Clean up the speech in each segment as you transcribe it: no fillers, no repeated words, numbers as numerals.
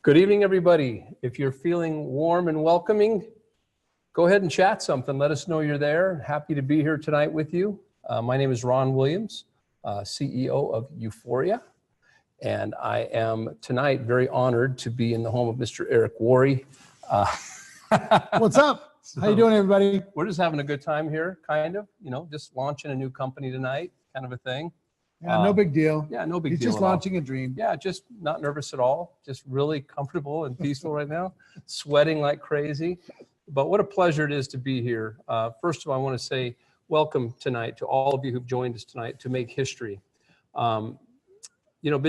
Good evening, everybody. If you're feeling warm and welcoming, go ahead and chat something. Let us know you're there. Happy to be here tonight with you. My name is Ron Williams, CEO of Uforia, and I am tonight very honored to be in the home of Mr. Eric Worre. What's up? How you doing, everybody? We're just having a good time here, kind of, just launching a new company tonight, kind of a thing. Yeah, no big deal. Yeah, no big deal. He's just launching a dream. Yeah, just not nervous at all. Just really comfortable and peaceful right now. Sweating like crazy. But what a pleasure it is to be here. First of all, I want to say welcome tonight to all of you who've joined us tonight to make history. Been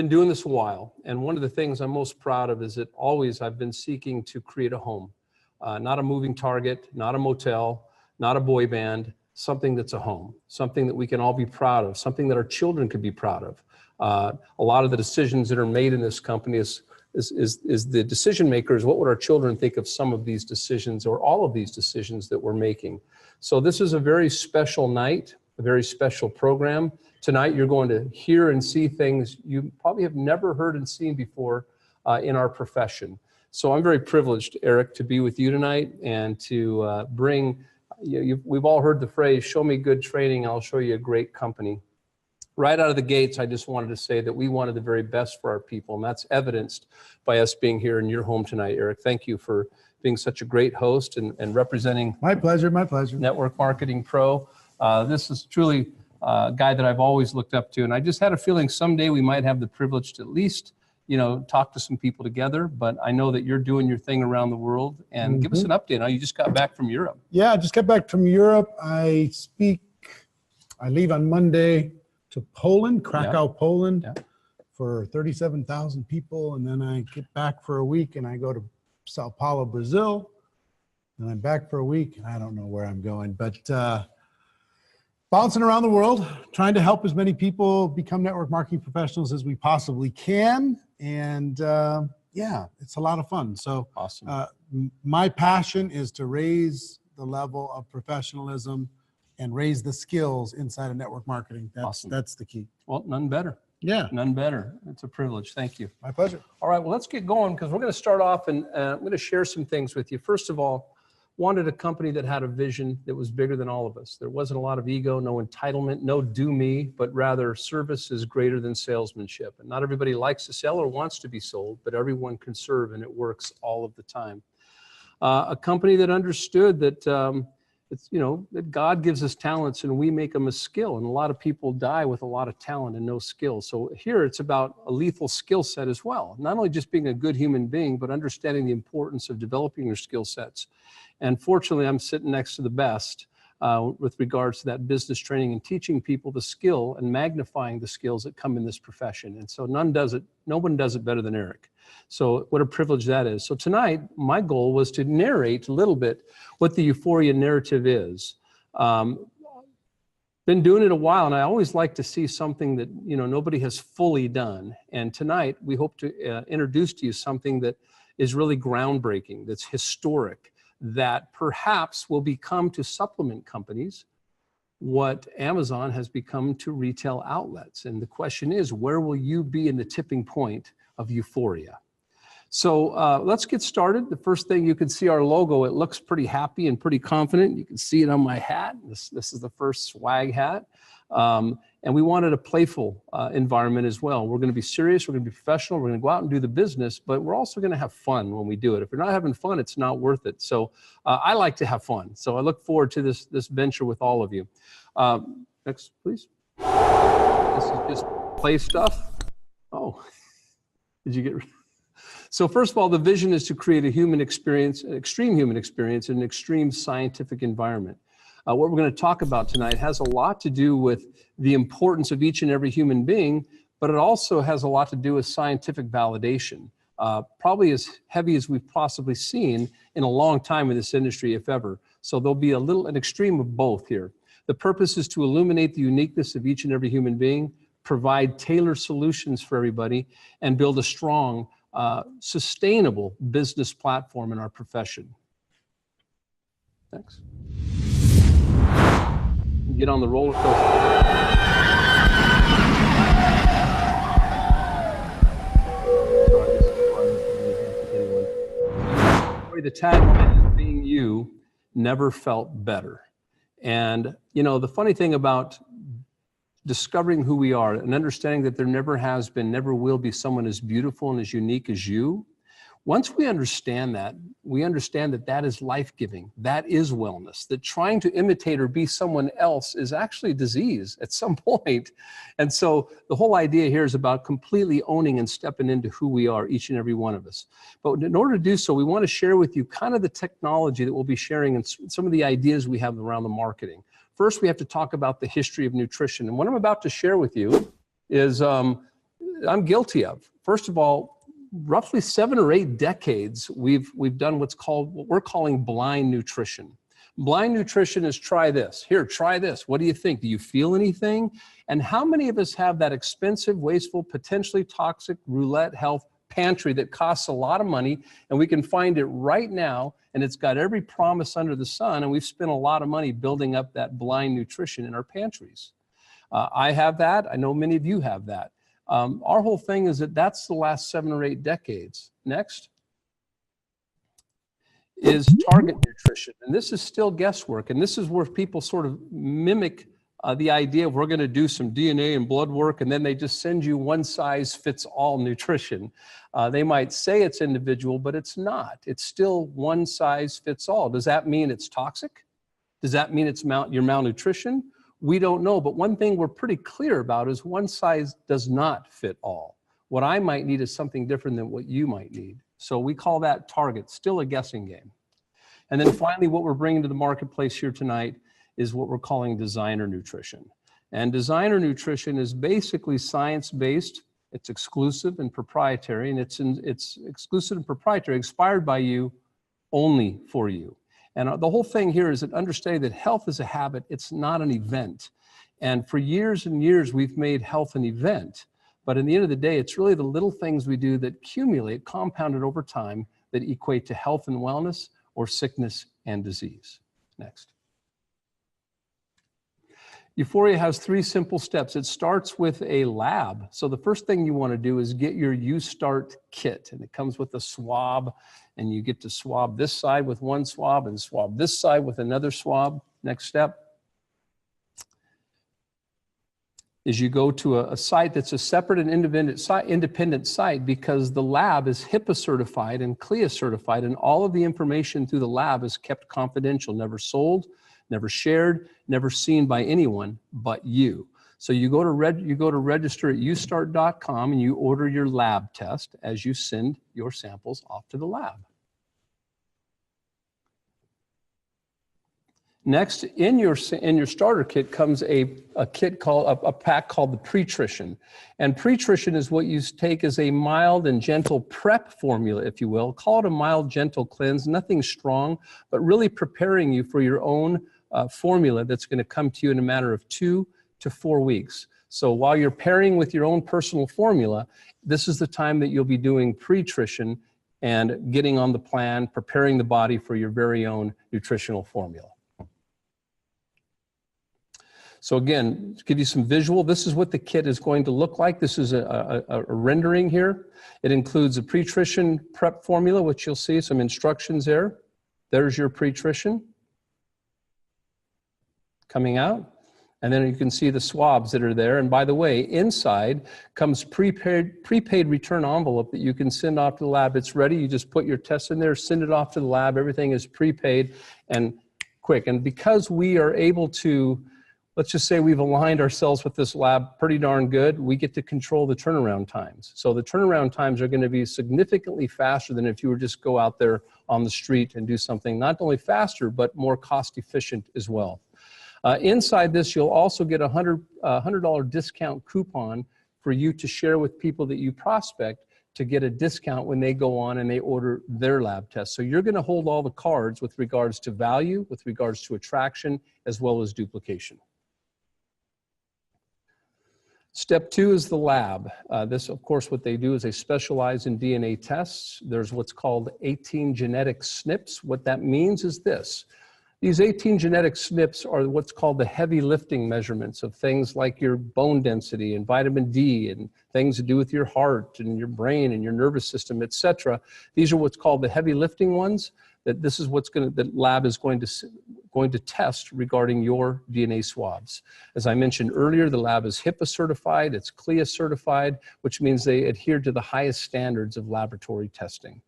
doing this a while, and one of the things I'm most proud of is that always I've been seeking to create a home. Not a moving target, not a motel, not a boy band, something that's a home, something that we can all be proud of, something that our children could be proud of. A lot of the decisions that are made in this company is the decision makers. What would our children think of some of these decisions or all of these decisions that we're making? So this is a very special night, a very special program. Tonight you're going to hear and see things you probably have never heard and seen before in our profession. So I'm very privileged, Eric, to be with you tonight and to bring, we've all heard the phrase, show me good training, I'll show you a great company. Right out of the gates, I just wanted to say that we wanted the very best for our people, and that's evidenced by us being here in your home tonight, Eric. Thank you for being such a great host and representing. My pleasure, my pleasure. Network Marketing Pro. This is truly a guy that I've always looked up to, and I just had a feeling someday we might have the privilege to at least talk to some people together, but I know that you're doing your thing around the world, and give us an update. Now, you just got back from Europe. Yeah, I just got back from Europe. I leave on Monday to Poland, Krakow, Poland, for 37,000 people, and then I get back for a week and I go to Sao Paulo, Brazil, and I'm back for a week. I don't know where I'm going, but bouncing around the world, trying to help as many people become network marketing professionals as we possibly can. And yeah, it's a lot of fun. So awesome. My passion is to raise the level of professionalism and raise the skills inside of network marketing. That's the key. Well, none better. Yeah. None better. It's a privilege. Thank you. My pleasure. All right, well, let's get going because we're going to start off and I'm going to share some things with you. First of all, wanted a company that had a vision that was bigger than all of us. There wasn't a lot of ego, no entitlement, no do me, but rather service is greater than salesmanship. And not everybody likes to sell or wants to be sold, but everyone can serve, and it works all of the time. A company that understood that that God gives us talents and we make them a skill, and a lot of people die with a lot of talent and no skill. So here it's about a lethal skill set as well. Not only just being a good human being, but understanding the importance of developing your skill sets. And fortunately, I'm sitting next to the best with regards to that business training and teaching people the skill and magnifying the skills that come in this profession. And so no one does it better than Eric. So what a privilege that is. So tonight, my goal was to narrate a little bit what the Uforia narrative is. Been doing it a while, and I always like to see something that nobody has fully done. And tonight, we hope to introduce to you something that is really groundbreaking, that's historic, that perhaps will become to supplement companies what Amazon has become to retail outlets. And the question is, where will you be in the tipping point of Uforia? So let's get started. The first thing, you can see our logo. It looks pretty happy and pretty confident. You can see it on my hat. This is the first swag hat. And we wanted a playful environment as well. We're going to be serious. We're going to be professional. We're going to go out and do the business, but we're also going to have fun when we do it. If you're not having fun, it's not worth it. So I like to have fun. So I look forward to this venture with all of you. Next, please. This is just play stuff. Oh, did you get... So first of all, the vision is to create a human experience, an extreme human experience in an extreme scientific environment. What we're going to talk about tonight has a lot to do with the importance of each and every human being, but it also has a lot to do with scientific validation, probably as heavy as we've possibly seen in a long time in this industry, if ever. So there'll be an extreme of both here. The purpose is to illuminate the uniqueness of each and every human being, provide tailored solutions for everybody, and build a strong, sustainable business platform in our profession. Thanks. Get on the roller coaster. The tagline is being you never felt better. And, you know, the funny thing about discovering who we are and understanding that there never has been, never will be someone as beautiful and as unique as you. Once we understand that that is life-giving, that is wellness, that trying to imitate or be someone else is actually disease at some point. And so the whole idea here is about completely owning and stepping into who we are, each and every one of us. But in order to do so, we want to share with you kind of the technology that we'll be sharing and some of the ideas we have around the marketing. First, we have to talk about the history of nutrition. And what I'm about to share with you is I'm guilty of. First of all, roughly 7 or 8 decades, we've done what we're calling blind nutrition. Blind nutrition is try this. Here, try this. What do you think? Do you feel anything? And how many of us have that expensive, wasteful, potentially toxic roulette health pantry that costs a lot of money, and we can find it right now, and it's got every promise under the sun, and we've spent a lot of money building up that blind nutrition in our pantries. I have that. I know many of you have that. Our whole thing is that's the last 7 or 8 decades. Next is target nutrition. And this is still guesswork. And this is where people sort of mimic the idea of we're going to do some DNA and blood work, and then they just send you one-size-fits-all nutrition. They might say it's individual, but it's not. It's still one-size-fits-all. Does that mean it's toxic? Does that mean it's your malnutrition? We don't know, but one thing we're pretty clear about is one size does not fit all. What I might need is something different than what you might need. So we call that target, still a guessing game. And then finally, what we're bringing to the marketplace here tonight is what we're calling designer nutrition. And designer nutrition is basically science-based. It's exclusive and proprietary, and it's exclusive and proprietary, expired by you, only for you. And the whole thing here is that understanding that health is a habit, it's not an event. And for years and years, we've made health an event. But in the end of the day, it's really the little things we do that accumulate, compounded over time, that equate to health and wellness or sickness and disease. Next. Uforia has 3 simple steps. It starts with a lab. So the first thing you want to do is get your U-Start kit, and it comes with a swab, and you get to swab this side with one swab and swab this side with another swab. Next step is you go to a site that's a separate and independent site, because the lab is HIPAA certified and CLIA certified, and all of the information through the lab is kept confidential, never sold, never shared, never seen by anyone but you. So you go to register at ustart.com and you order your lab test as you send your samples off to the lab. Next, in your starter kit comes a pack called the Pretrition. And Pretrition is what you take as a mild and gentle prep formula, if you will. Call it a mild, gentle cleanse, nothing strong, but really preparing you for your own formula that's going to come to you in a matter of 2 to 4 weeks. So while you're pairing with your own personal formula, this is the time that you'll be doing Pretrition and getting on the plan, preparing the body for your very own nutritional formula. So again, to give you some visual, this is what the kit is going to look like. This is a rendering here. It includes a Pretrition prep formula, which you'll see some instructions there. There's your Pretrition coming out. And then you can see the swabs that are there. And by the way, inside comes prepaid return envelope that you can send off to the lab. It's ready. You just put your test in there, send it off to the lab. Everything is prepaid and quick. And because we are able to, let's just say we've aligned ourselves with this lab pretty darn good, we get to control the turnaround times. So the turnaround times are going to be significantly faster than if you were just go out there on the street and do something not only faster, but more cost efficient as well. Inside this, you'll also get a $100 discount coupon for you to share with people that you prospect to get a discount when they go on and they order their lab test. So you're going to hold all the cards with regards to value, with regards to attraction, as well as duplication. Step 2 is the lab. This, of course, what they do is they specialize in DNA tests. There's what's called 18 genetic SNPs. What that means is this. These 18 genetic SNPs are what's called the heavy lifting measurements of things like your bone density and vitamin D and things to do with your heart and your brain and your nervous system, etc. These are what's called the heavy lifting ones. That this is what's the lab is going to test regarding your DNA swabs. As I mentioned earlier, the lab is HIPAA certified, it's CLIA certified, which means they adhere to the highest standards of laboratory testing.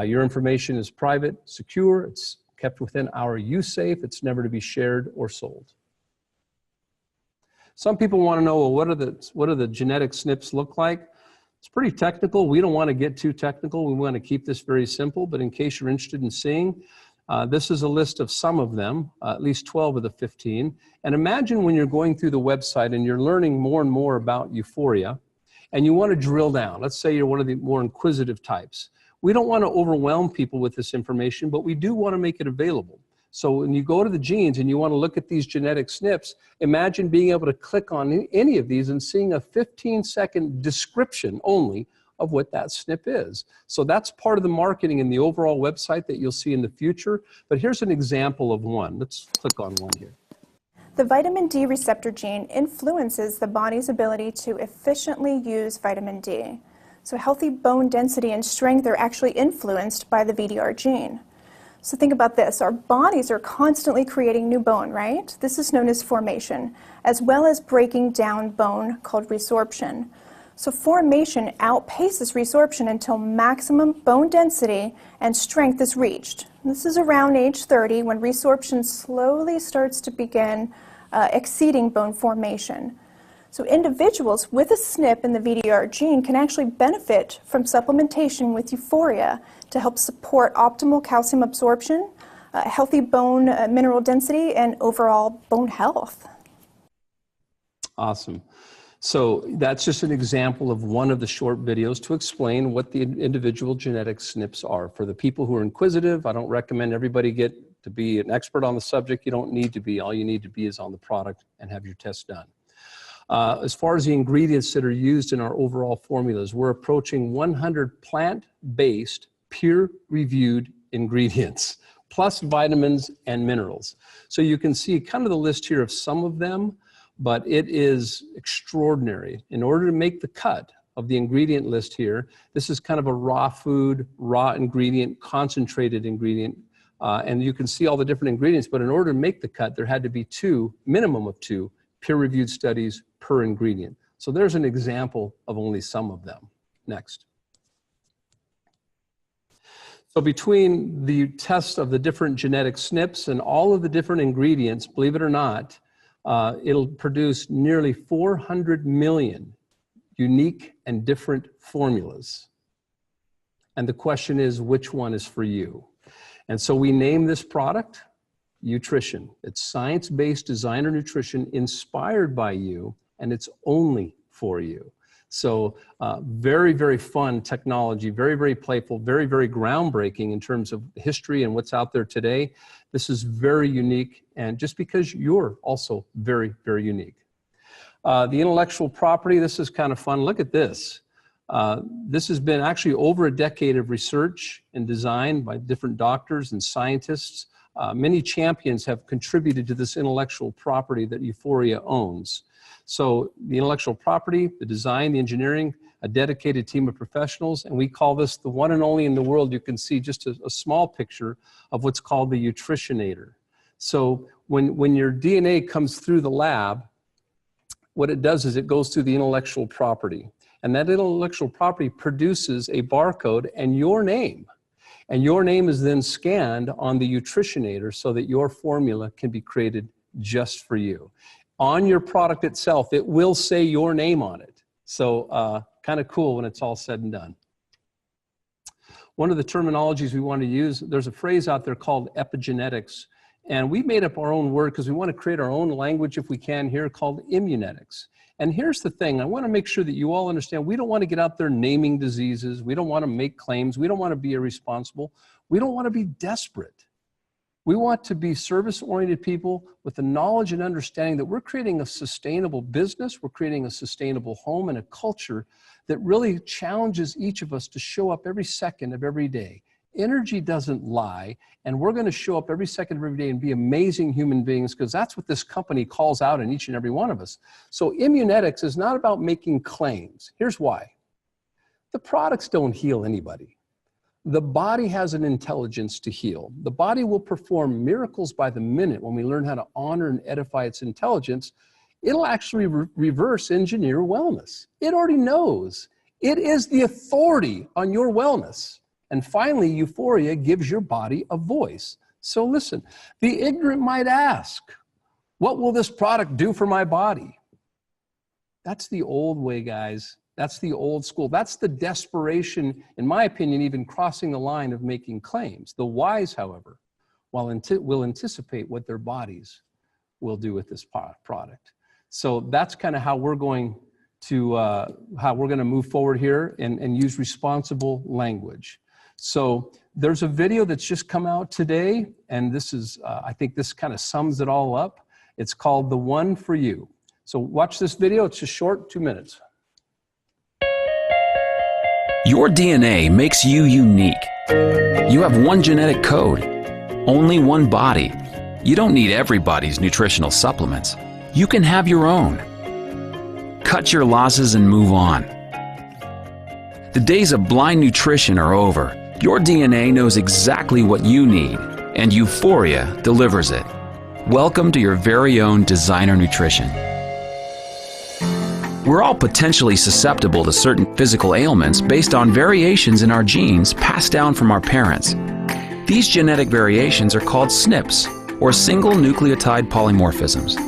Your information is private, secure, it's kept within our use safe, it's never to be shared or sold. Some people want to know, well, what do the genetic SNPs look like? It's pretty technical. We don't want to get too technical. We want to keep this very simple, but in case you're interested in seeing, this is a list of some of them, at least 12 of the 15. And imagine when you're going through the website and you're learning more and more about Uforia, and you want to drill down. Let's say you're one of the more inquisitive types. We don't want to overwhelm people with this information, but we do want to make it available. So when you go to the genes and you want to look at these genetic SNPs, imagine being able to click on any of these and seeing a 15-second description only of what that SNP is. So that's part of the marketing in the overall website that you'll see in the future. But here's an example of one. Let's click on one here. The vitamin D receptor gene influences the body's ability to efficiently use vitamin D. So healthy bone density and strength are actually influenced by the VDR gene. So think about this, our bodies are constantly creating new bone, right? This is known as formation, as well as breaking down bone called resorption. So formation outpaces resorption until maximum bone density and strength is reached. This is around age 30 when resorption slowly starts to begin exceeding bone formation. So individuals with a SNP in the VDR gene can actually benefit from supplementation with Uforia to help support optimal calcium absorption, healthy bone mineral density, and overall bone health. Awesome. So that's just an example of one of the short videos to explain what the individual genetic SNPs are. For the people who are inquisitive, I don't recommend everybody get to be an expert on the subject. You don't need to be. All you need to be is on the product and have your test done. As far as the ingredients that are used in our overall formulas, we're approaching 100 plant-based, peer-reviewed ingredients, plus vitamins and minerals. So you can see kind of the list here of some of them, but it is extraordinary. In order to make the cut of the ingredient list here, this is kind of a raw food, raw ingredient, concentrated ingredient, and you can see all the different ingredients, but in order to make the cut, there had to be minimum of two, peer-reviewed studies per ingredient. So there's an example of only some of them. Next. So between the test of the different genetic SNPs and all of the different ingredients, believe it or not, it'll produce nearly 400 million unique and different formulas. And the question is, which one is for you? And so we name this product Utrition. It's science-based designer nutrition inspired by you, and it's only for you. So very, very fun technology, very, very playful, very, very groundbreaking in terms of history and what's out there today. This is very unique, and just because you're also very, very unique. The intellectual property, this is kind of fun. Look at this. This has been actually over a decade of research and design by different doctors and scientists. Many champions have contributed to this intellectual property that Uforia owns. So the intellectual property, the design, the engineering, a dedicated team of professionals, and we call this the one and only in the world. You can see just a small picture of what's called the Utritionator. So when your DNA comes through the lab, what it does is it goes through the intellectual property. And that intellectual property produces a barcode and your name. And your name is then scanned on the Utritionator so that your formula can be created just for you. On your product itself, it will say your name on it. So kind of cool when it's all said and done. One of the terminologies we want to use, there's a phrase out there called epigenetics. And we made up our own word because we want to create our own language if we can here called immunetics. And here's the thing, I want to make sure that you all understand, we don't want to get out there naming diseases. We don't want to make claims. We don't want to be irresponsible. We don't want to be desperate. We want to be service-oriented people with the knowledge and understanding that we're creating a sustainable business, we're creating a sustainable home and a culture that really challenges each of us to show up every second of every day. Energy doesn't lie, and we're going to show up every second of every day and be amazing human beings, because that's what this company calls out in each and every one of us. So Immunetics is not about making claims. Here's why. The products don't heal anybody. The body has an intelligence to heal. The body will perform miracles by the minute when we learn how to honor and edify its intelligence. It'll actually reverse engineer wellness. It already knows. It is the authority on your wellness. And finally, Uforia gives your body a voice. So listen, the ignorant might ask, what will this product do for my body? That's the old way, guys. That's the old school. That's the desperation, in my opinion, even crossing the line of making claims. The wise, however, will anticipate what their bodies will do with this product. So that's kind of how we're going to move forward here and use responsible language. So there's a video that's just come out today, and this is, I think this kind of sums it all up. It's called The One for You. So watch this video. It's just short, 2 minutes. Your DNA makes you unique. You have one genetic code, only one body. You don't need everybody's nutritional supplements. You can have your own. Cut your losses and move on. The days of blind nutrition are over. Your DNA knows exactly what you need, and Uforia delivers it. Welcome to your very own designer nutrition. We're all potentially susceptible to certain physical ailments based on variations in our genes passed down from our parents. These genetic variations are called SNPs, or single nucleotide polymorphisms.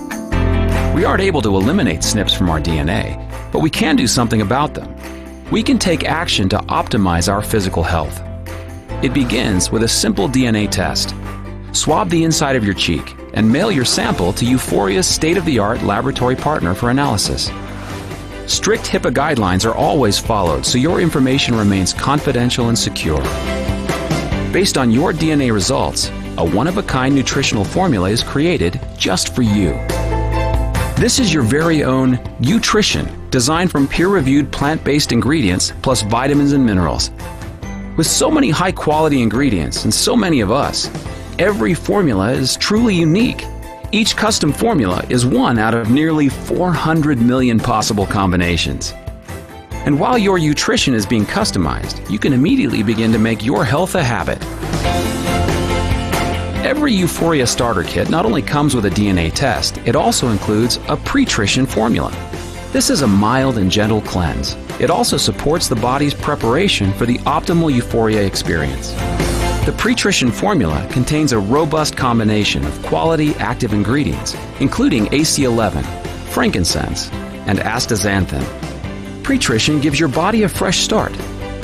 We aren't able to eliminate SNPs from our DNA, but we can do something about them. We can take action to optimize our physical health. It begins with a simple DNA test. Swab the inside of your cheek and mail your sample to Uforia's state-of-the-art laboratory partner for analysis. Strict HIPAA guidelines are always followed, so your information remains confidential and secure. Based on your DNA results, a one-of-a-kind nutritional formula is created just for you. This is your very own Utrition, designed from peer-reviewed plant-based ingredients plus vitamins and minerals. With so many high-quality ingredients and so many of us, every formula is truly unique. Each custom formula is one out of nearly 400 million possible combinations. And while your Utrition is being customized, you can immediately begin to make your health a habit. Every Uforia starter kit not only comes with a DNA test, it also includes a Pretrition formula. This is a mild and gentle cleanse. It also supports the body's preparation for the optimal Uforia experience. The Pretrition formula contains a robust combination of quality active ingredients, including AC11, frankincense, and astaxanthin. Pretrition gives your body a fresh start.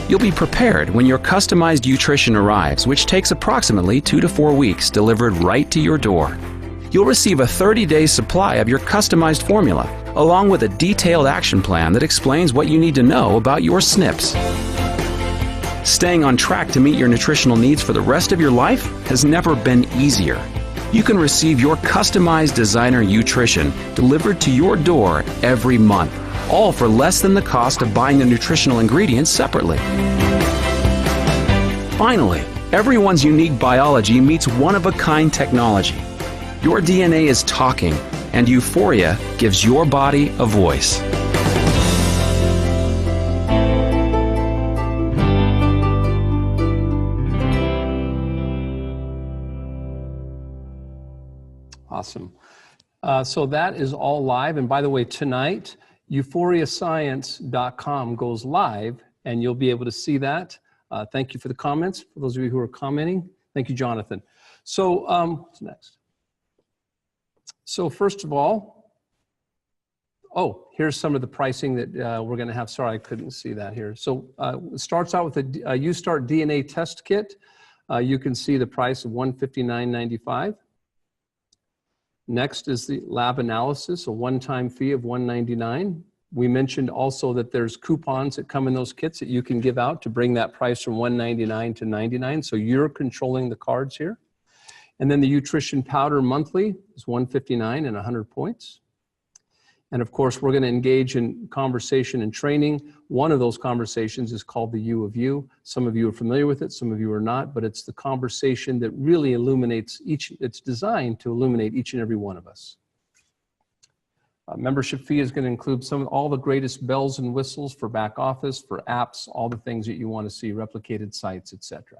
You'll be prepared when your customized Utrition arrives, which takes approximately 2 to 4 weeks, delivered right to your door. You'll receive a 30-day supply of your customized formula, along with a detailed action plan that explains what you need to know about your SNPs. Staying on track to meet your nutritional needs for the rest of your life has never been easier. You can receive your customized designer Utrition delivered to your door every month, all for less than the cost of buying the nutritional ingredients separately. Finally, everyone's unique biology meets one-of-a-kind technology. Your DNA is talking, and Uforia gives your body a voice. Awesome. So that is all live. And by the way, tonight, euforiascience.com goes live, and you'll be able to see that. Thank you for the comments. For those of you who are commenting, thank you, Jonathan. So what's next? So first of all, here's some of the pricing that we're going to have. Sorry, I couldn't see that here. So it starts out with a UStart DNA test kit. You can see the price of $159.95. Next is the lab analysis, a one-time fee of $199. We mentioned also that there's coupons that come in those kits that you can give out to bring that price from $199 to $99. So you're controlling the cards here. And then the Utrition powder monthly is $159 and 100 points. And of course, we're going to engage in conversation and training. One of those conversations is called the U of You. Some of you are familiar with it, some of you are not, but it's the conversation that really illuminates it's designed to illuminate each and every one of us. Membership fee is going to include all the greatest bells and whistles for back office, for apps, all the things that you want to see, replicated sites, etc.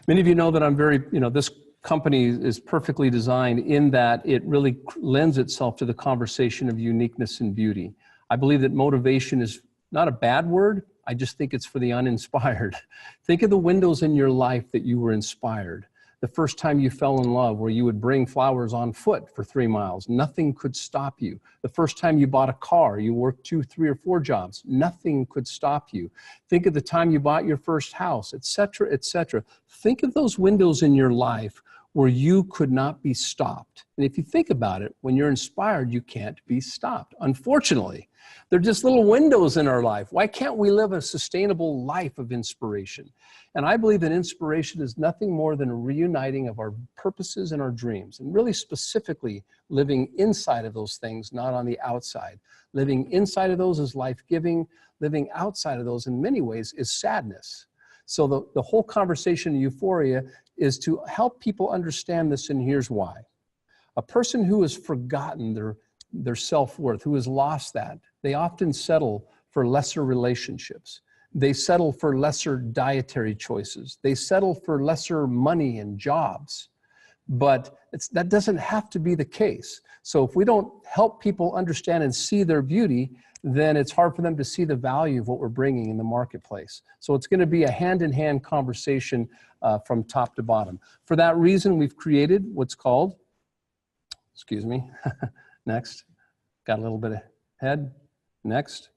Many of you know that I'm very, this company is perfectly designed in that it really lends itself to the conversation of uniqueness and beauty. I believe that motivation is not a bad word. I just think it's for the uninspired. Think of the windows in your life that you were inspired. The first time you fell in love, where you would bring flowers on foot for 3 miles, nothing could stop you. The first time you bought a car, you worked 2, 3, or 4 jobs, nothing could stop you. Think of the time you bought your first house, etc., etc. Think of those windows in your life where you could not be stopped. And if you think about it, when you're inspired, you can't be stopped. Unfortunately, they're just little windows in our life. Why can't we live a sustainable life of inspiration? And I believe that inspiration is nothing more than a reuniting of our purposes and our dreams, and really specifically living inside of those things, not on the outside. Living inside of those is life-giving. Living outside of those, in many ways, is sadness. So the whole conversation in Uforia is to help people understand this, and here's why. A person who has forgotten their self-worth, who has lost that, they often settle for lesser relationships. They settle for lesser dietary choices. They settle for lesser money and jobs. But that doesn't have to be the case. So if we don't help people understand and see their beauty, then it's hard for them to see the value of what we're bringing in the marketplace. So it's going to be a hand-in-hand conversation from top to bottom. For that reason, we've created what's called, excuse me, next, got a little bit ahead, next,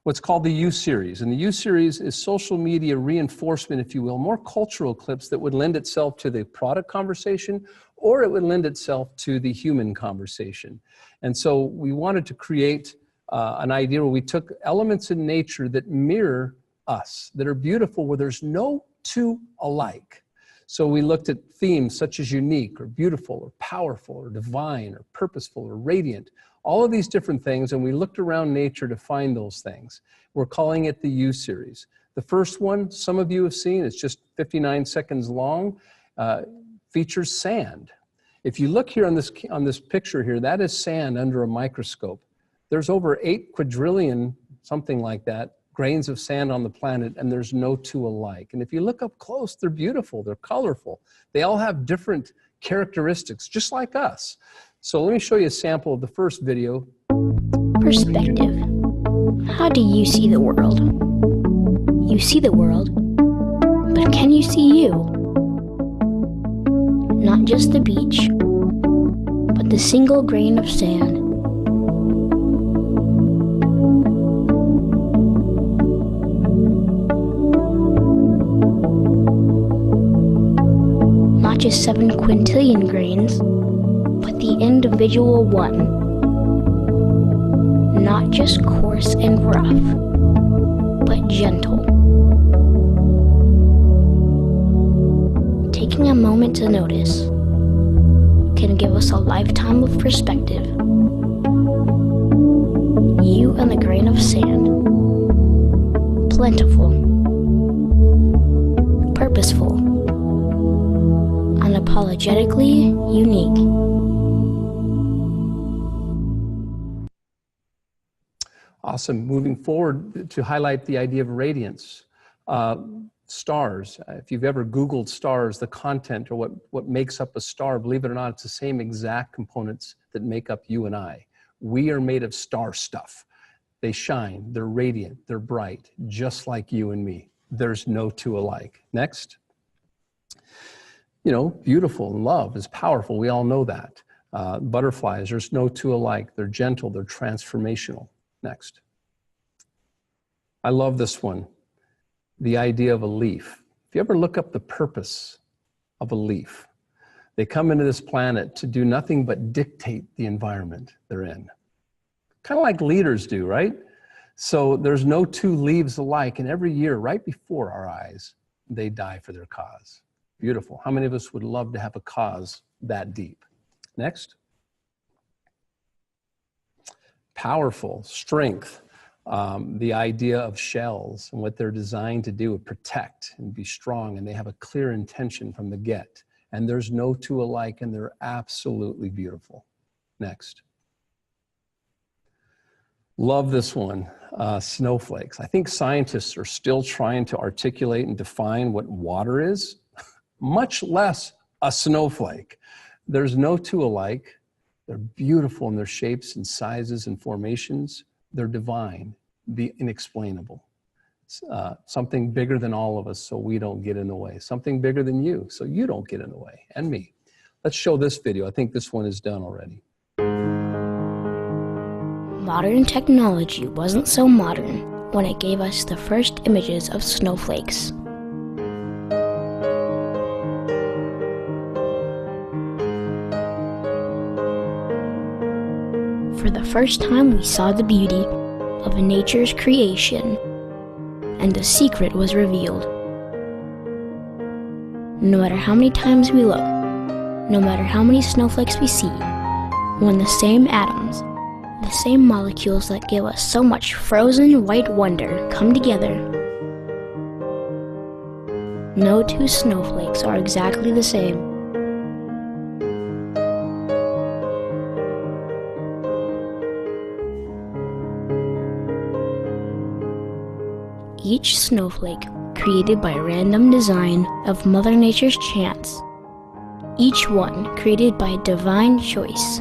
what's called the U-Series. And the U-Series is social media reinforcement, if you will, more cultural clips that would lend itself to the product conversation, or it would lend itself to the human conversation. And so we wanted to create an idea where we took elements in nature that mirror us, that are beautiful, where there's no two alike. So we looked at themes such as unique or beautiful or powerful or divine or purposeful or radiant, all of these different things, and we looked around nature to find those things. We're calling it the U-Series. The first one, some of you have seen, it's just 59 seconds long, features sand. If you look here on this picture here, that is sand under a microscope. There's over 8 quadrillion, something like that, grains of sand on the planet, and there's no two alike. And if you look up close, they're beautiful, they're colorful. They all have different characteristics, just like us. So let me show you a sample of the first video. Perspective. How do you see the world? You see the world, but can you see you? Not just the beach, but the single grain of sand. Not just 7 quintillion grains, but the individual one. Not just coarse and rough, but gentle. Taking a moment to notice can give us a lifetime of perspective. You and the grain of sand. Plentiful. Purposeful. Unapologetically unique. Awesome. Moving forward to highlight the idea of radiance. Stars. If you've ever Googled stars, the content or what makes up a star, believe it or not, it's the same exact components that make up you and I. We are made of star stuff. They shine, they're radiant, they're bright, just like you and me. There's no two alike. Next. You know, beautiful and love is powerful. We all know that. Butterflies, there's no two alike. They're gentle, they're transformational. Next. I love this one. The idea of a leaf. If you ever look up the purpose of a leaf, they come into this planet to do nothing but dictate the environment they're in. Kind of like leaders do, right? So there's no two leaves alike, and every year, right before our eyes, they die for their cause. Beautiful. How many of us would love to have a cause that deep? Next. Powerful, strength, the idea of shells and what they're designed to do, protect and be strong, and they have a clear intention from the get. And there's no two alike, and they're absolutely beautiful. Next. Love this one, snowflakes. I think scientists are still trying to articulate and define what water is, much less a snowflake. There's no two alike. They're beautiful in their shapes and sizes and formations. They're divine, the inexplainable. Something bigger than all of us so we don't get in the way. Something bigger than you so you don't get in the way, and me. Let's show this video. I think this one is done already. Modern technology wasn't so modern when it gave us the first images of snowflakes. For the first time, we saw the beauty of nature's creation, and the secret was revealed. No matter how many times we look, no matter how many snowflakes we see, when the same atoms, the same molecules that give us so much frozen white wonder come together, no two snowflakes are exactly the same. Each snowflake created by random design of Mother Nature's chance. Each one created by divine choice.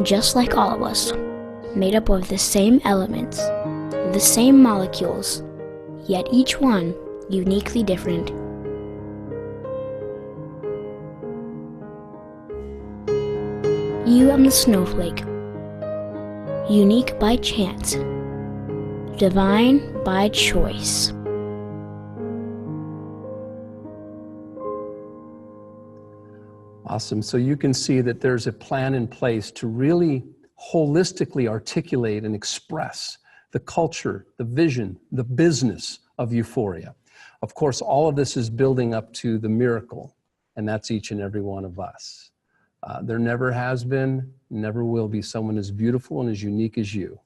Just like all of us, made up of the same elements, the same molecules, yet each one uniquely different. You and the snowflake, unique by chance, divine by choice. Awesome. So you can see that there's a plan in place to really holistically articulate and express the culture, the vision, the business of Uforia. Of course, all of this is building up to the miracle, and that's each and every one of us. There never has been, never will be someone as beautiful and as unique as you.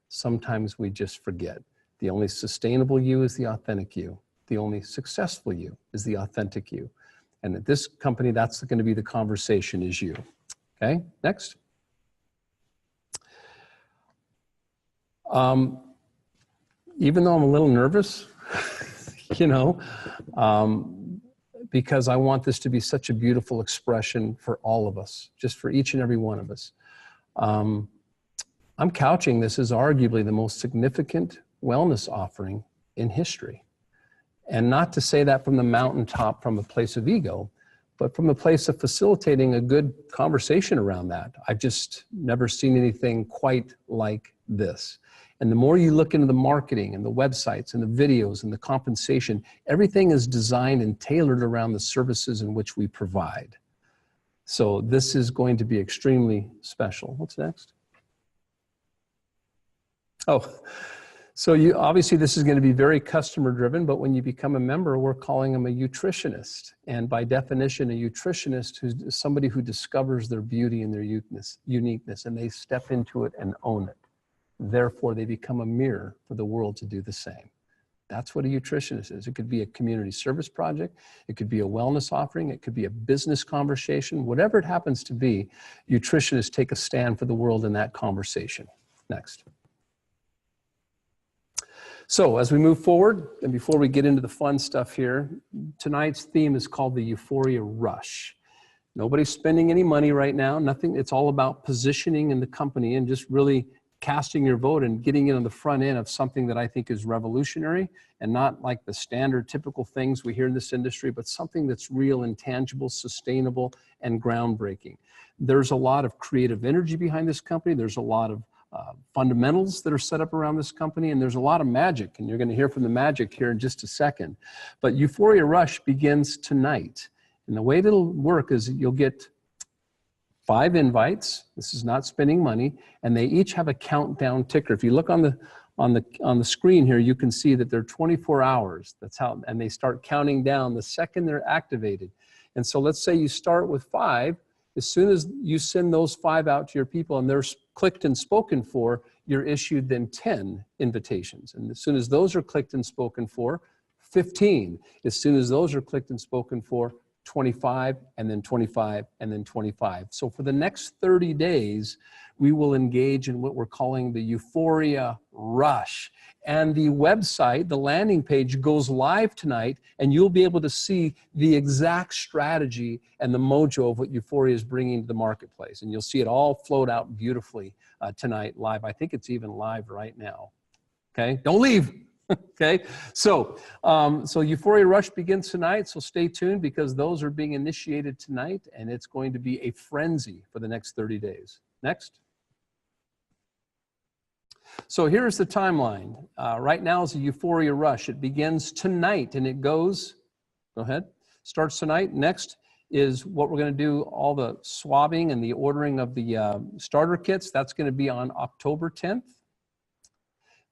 Sometimes we just forget. The only sustainable you is the authentic you. The only successful you is the authentic you. And at this company, that's going to be the conversation, is you. Okay, next. Even though I'm a little nervous, you know, because I want this to be such a beautiful expression for all of us, just for each and every one of us. I'm couching this as arguably the most significant wellness offering in history. And not to say that from the mountaintop from a place of ego, but from a place of facilitating a good conversation around that. I've just never seen anything quite like this. And the more you look into the marketing and the websites and the videos and the compensation, everything is designed and tailored around the services in which we provide. So this is going to be extremely special. What's next? Oh, so obviously this is going to be very customer driven, but when you become a member, we're calling them a Utritionist. And by definition, a Utritionist is somebody who discovers their beauty and their uniqueness, and they step into it and own it. Therefore, they become a mirror for the world to do the same. That's what a Utritionist is. It could be a community service project. It could be a wellness offering. It could be a business conversation. Whatever it happens to be, Utritionists take a stand for the world in that conversation. Next. So as we move forward, and before we get into the fun stuff here, tonight's theme is called the Euphoria Rush. Nobody's spending any money right now, nothing. It's all about positioning in the company and just really casting your vote and getting in on the front end of something that I think is revolutionary and not like the standard typical things we hear in this industry, but something that's real and tangible, sustainable, and groundbreaking. There's a lot of creative energy behind this company. There's a lot of fundamentals that are set up around this company, and there's a lot of magic, and you're going to hear from the magic here in just a second. But Euphoria Rush begins tonight, and the way that'll work is you'll get 5 invites. This is not spending money, and they each have a countdown ticker. If you look on the screen here, you can see that they're 24 hours. That's how, and they start counting down the second they're activated. And so let's say you start with 5. As soon as you send those 5 out to your people and they're clicked and spoken for, you're issued then 10 invitations. And as soon as those are clicked and spoken for, 15. As soon as those are clicked and spoken for, 25, and then 25, and then 25. So for the next 30 days, we will engage in what we're calling the Uforia Rush. And the website, the landing page, goes live tonight, and you'll be able to see the exact strategy and the mojo of what Uforia is bringing to the marketplace. And you'll see it all float out beautifully tonight live. I think it's even live right now. Okay, don't leave. Okay, so Uforia Rush begins tonight, so stay tuned because those are being initiated tonight, and it's going to be a frenzy for the next 30 days. Next. So here's the timeline. Right now is a Uforia Rush. It begins tonight, and it goes, go ahead, starts tonight. Next is what we're going to do, all the swabbing and the ordering of the starter kits. That's going to be on October 10th.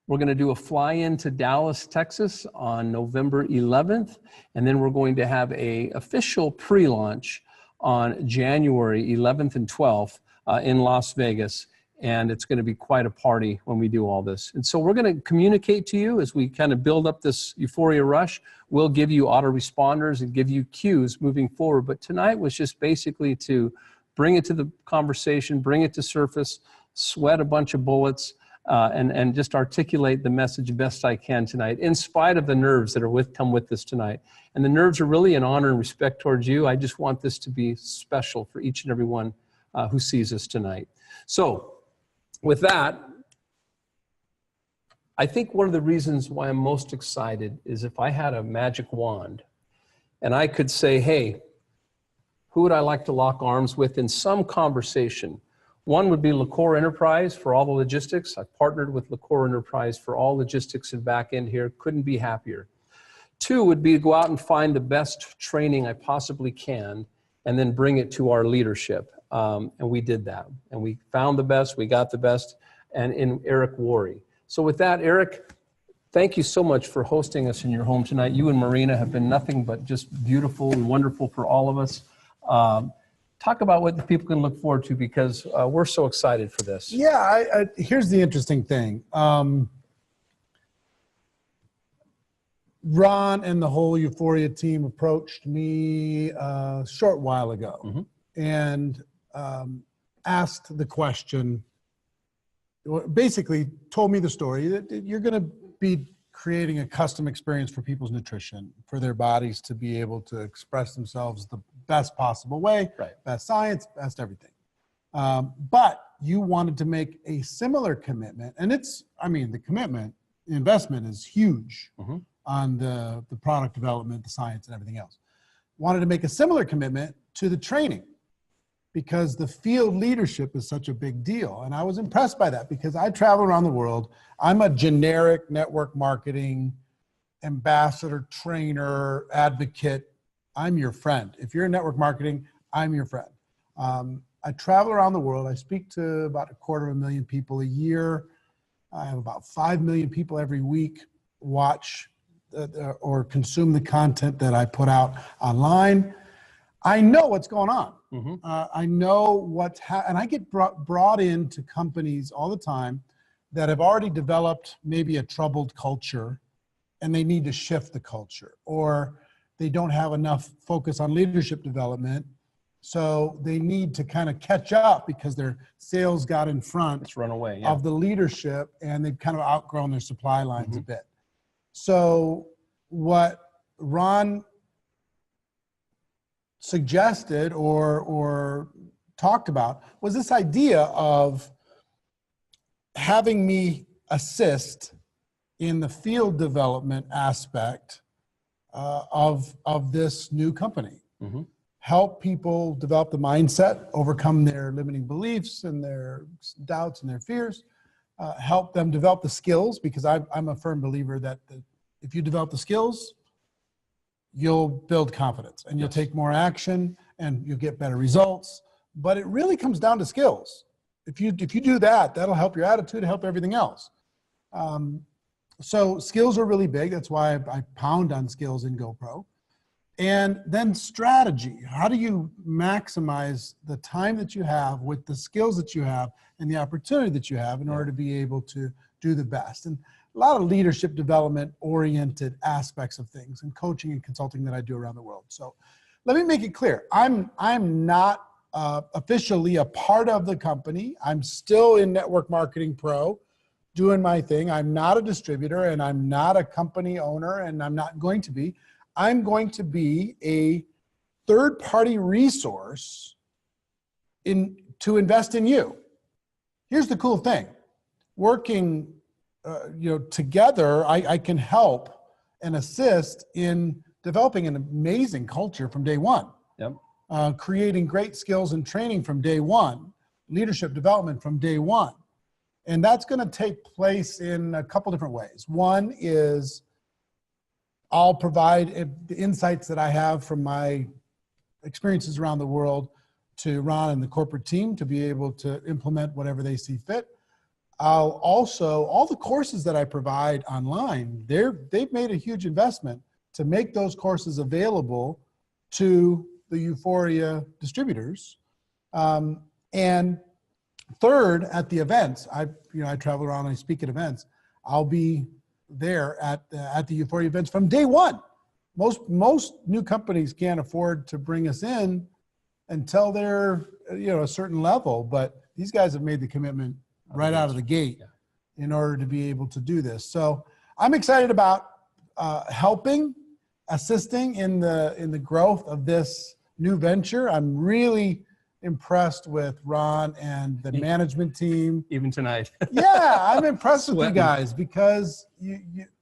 We're going to do a fly-in to Dallas, Texas on November 11th, and then we're going to have an official pre-launch on January 11th and 12th in Las Vegas, and it's going to be quite a party when we do all this. And so we're going to communicate to you as we kind of build up this Uforia Rush. We'll give you autoresponders and give you cues moving forward, but tonight was just basically to bring it to the conversation, bring it to surface, sweat a bunch of bullets, and just articulate the message best I can tonight, in spite of the nerves that are come with this tonight. And the nerves are really an honor and respect towards you. I just want this to be special for each and every one who sees us tonight. So with that, I think one of the reasons why I'm most excited is if I had a magic wand and I could say, hey, who would I like to lock arms with in some conversation? One would be LaCour Enterprise for all the logistics. I've partnered with LaCour Enterprise for all logistics and back end here. Couldn't be happier. 2 would be to go out and find the best training I possibly can and then bring it to our leadership. And we did that. And we found the best, we got the best, and in Eric Worre. So with that, Eric, thank you so much for hosting us in your home tonight. You and Marina have been nothing but just beautiful and wonderful for all of us. Talk about what the people can look forward to because we're so excited for this. Yeah, here's the interesting thing. Ron and the whole Uforia team approached me a short while ago and asked the question, basically told me the story that you're going to be creating a custom experience for people's nutrition, for their bodies to be able to express themselves the best possible way, best science, best everything. But you wanted to make a similar commitment, and it's, I mean, the commitment, the investment is huge on the product development, the science, and everything else. Wanted to make a similar commitment to the training because the field leadership is such a big deal. And I was impressed by that because I travel around the world. I'm a generic network marketing ambassador, trainer, advocate. I'm your friend. If you're in network marketing, I'm your friend. I travel around the world. I speak to about 250,000 people a year. I have about 5 million people every week watch or consume the content that I put out online. I know what's going on. I know what's and I get brought into companies all the time that have already developed maybe a troubled culture and they need to shift the culture, or they don't have enough focus on leadership development. So they need to kind of catch up because their sales got in front of the leadership and they've kind of outgrown their supply lines a bit. So what Ron suggested or talked about was this idea of having me assist in the field development aspect of this new company. Help people develop the mindset, overcome their limiting beliefs and their doubts and their fears, help them develop the skills, because I'm a firm believer that if you develop the skills, you'll build confidence and you'll take more action and you'll get better results. But it really comes down to skills. If you do that, that'll help your attitude, help everything else. So skills are really big. That's why I pound on skills in GoPro. And then strategy. How do you maximize the time that you have with the skills that you have and the opportunity that you have in order to be able to do the best? And a lot of leadership development oriented aspects of things and coaching and consulting that I do around the world. So let me make it clear. I'm not officially a part of the company. I'm still in Network Marketing Pro doing my thing. I'm not a distributor and I'm not a company owner and I'm not going to be. I'm going to be a third-party resource to invest in you. Here's the cool thing. Working together, I can help and assist in developing an amazing culture from day one. Yep. Creating great skills and training from day one, leadership development from day one. And that's going to take place in a couple different ways. One is I'll provide the insights that I have from my experiences around the world to Ron and the corporate team to be able to implement whatever they see fit. I'll also, all the courses that I provide online, they've made a huge investment to make those courses available to the Uforia distributors. And third, at the events, I travel around and I speak at events. I'll be there at the Uforia events from day one. Most new companies can't afford to bring us in until they're a certain level, but these guys have made the commitment right out of the gate in order to be able to do this. So I'm excited about helping, assisting in the growth of this new venture. I'm really impressed with Ron and the management team. Even tonight. Yeah, I'm impressed with you guys because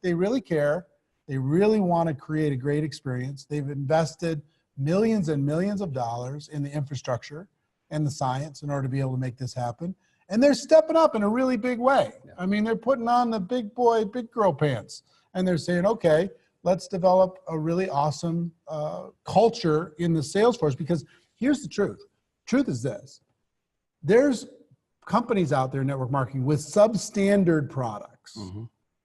they really care. They really want to create a great experience. They've invested millions and millions of dollars in the infrastructure and the science in order to be able to make this happen. And they're stepping up in a really big way. I mean, they're putting on the big boy, big girl pants. And they're saying, okay, let's develop a really awesome culture in the sales force. Because here's the truth. Truth is this. There's companies out there in network marketing with substandard products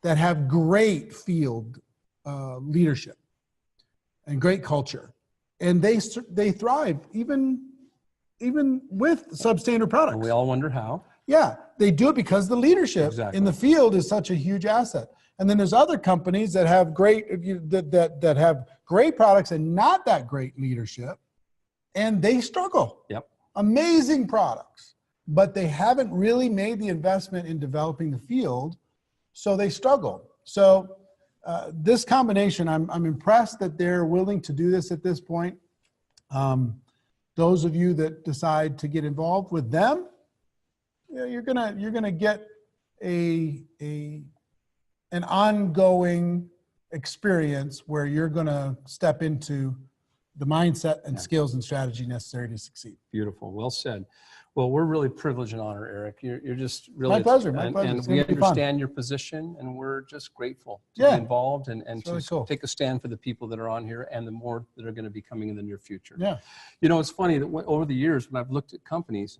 that have great field leadership and great culture. And they thrive even with substandard products. And we all wonder how. Yeah, they do it because the leadership in the field is such a huge asset. And then there's other companies that have that have great products and not that great leadership, and they struggle. Yep. Amazing products, but they haven't really made the investment in developing the field, so they struggle. So this combination, I'm impressed that they're willing to do this at this point. Those of you that decide to get involved with them, you're gonna get an ongoing experience where you're gonna step into the mindset and skills and strategy necessary to succeed. Beautiful. Well said. Well, we're really privileged and honored, Eric. You're just really my pleasure. My pleasure. And we understand your position, and we're just grateful to be involved and to really take a stand for the people that are on here and the more that are going to be coming in the near future. Yeah. You know, it's funny that over the years when I've looked at companies,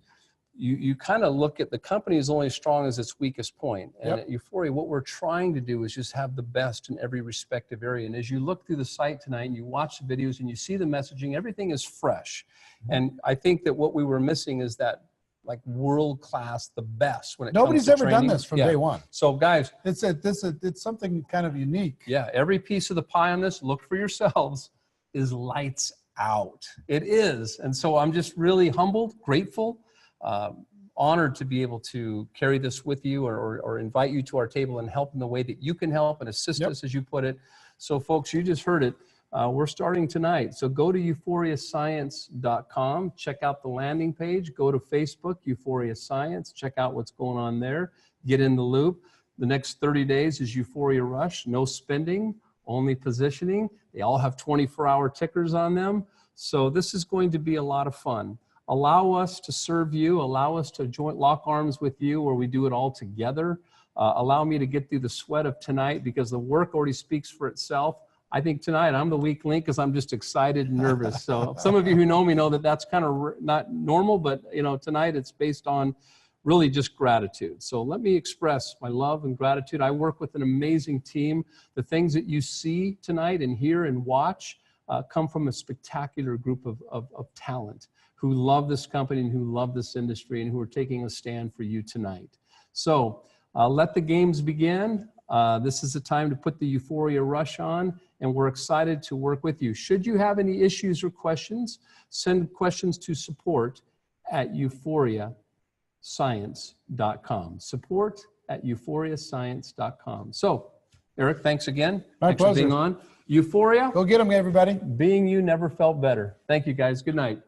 you kind of look at the company is only as strong as its weakest point. And at Uforia, what we're trying to do is just have the best in every respective area. And as you look through the site tonight and you watch the videos and you see the messaging, everything is fresh. And I think that what we were missing is that like world-class, the best when it Nobody's comes to ever training. done this from day one. So guys, it's something kind of unique. Yeah, every piece of the pie on this, look for yourselves, is lights out. It is. And so I'm just really humbled, grateful, honored to be able to carry this with you or invite you to our table and help in the way that you can help and assist us, as you put it. So folks, you just heard it. We're starting tonight. So go to euphoriascience.com, check out the landing page, go to Facebook, Uforia Science, check out what's going on there, get in the loop. The next 30 days is Uforia Rush, no spending, only positioning. They all have 24-hour tickers on them. So this is going to be a lot of fun. Allow us to serve you, allow us to lock arms with you where we do it all together. Allow me to get through the sweat of tonight because the work already speaks for itself. I think tonight I'm the weak link because I'm just excited and nervous. So some of you who know me know that that's kind of not normal, but you know, tonight it's based on really just gratitude. So let me express my love and gratitude. I work with an amazing team. The things that you see tonight and hear and watch, come from a spectacular group of talent who love this company and who love this industry and who are taking a stand for you tonight. So let the games begin. This is the time to put the Euphoria Rush on, and we're excited to work with you. Should you have any issues or questions, send questions to support@euphoriascience.com. support@euphoriascience.com. So, Eric, thanks again. My Thanks for being pleasure. on. Euphoria, Go get them, everybody. being you never felt better. Thank you, guys. Good night.